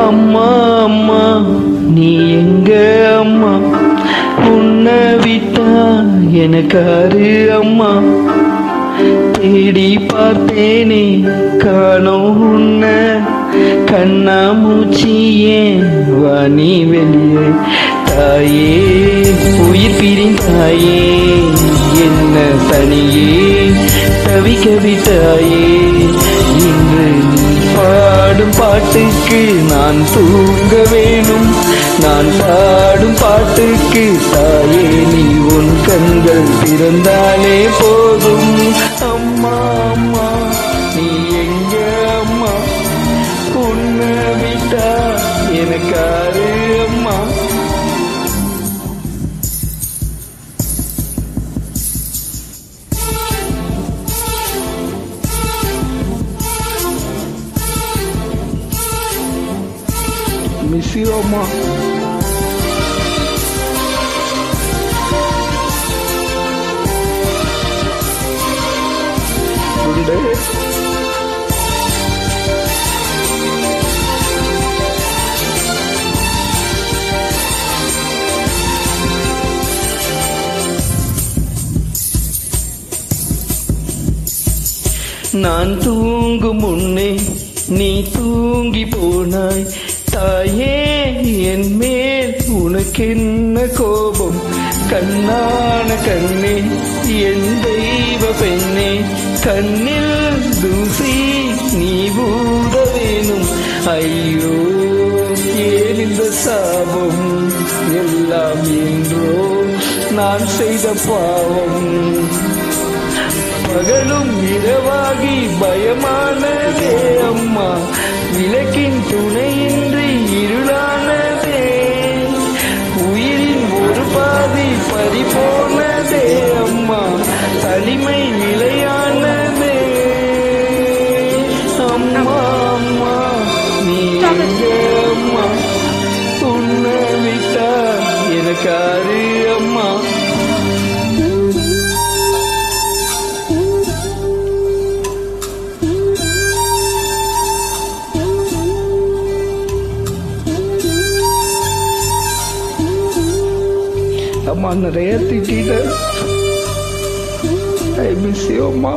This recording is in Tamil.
அம்மா அம்மா நீ எங்க அம்மா, உன்னை விட்டா எனக்காரு அம்மா. தேடி பார்த்தேனே காணோம் உன்னை, கண்ணாமூச்சி ஏன் வா நீ வெளியே. தாயே உயிர் பிரிந்தாயே, என்ன தனியே தவிக்க விட்டாயே. இன்று நீ பாடும் பாட்டுக்கு நான் தூங்க வேணும், நான் பாடும் பாட்டுக்கு தாயே நீ உன் கண்கள் திறந்தாலே போதும். அம்மா அம்மா நீ எங்க அம்மா, உன்னை விட்டா எனக்காரு அம்மா. Miss you, Amma. Good day. நான் தூங்கும் முன்னே நீ தூங்கி போனாய் தாயே, என் மேல் உனக்கென்ன கோபம். கண்ணான கண்ணே என் தெய்வ பெண்ணே, கண்ணில் தூசி நீ ஊட வேணும். ஐயோ ஏன் இந்த சாபம், எல்லாம் என்றோ நான் செய்த பாவம். பகலும் இரவாகி பயமானதே அம்மா, விளக்கின் துணையின்றி இருளானதே. உயிரின் ஒரு பாதி பறிபோனதே அம்மா, தனிமை நிலையானதே. அம்மா அம்மா நீ எங்க அம்மா, உன்னை விட்டா எனக்காரு அம்மா. அம்மா நிறைய திட்டிட்ட. ஐ மிஸ் யூ அம்மா.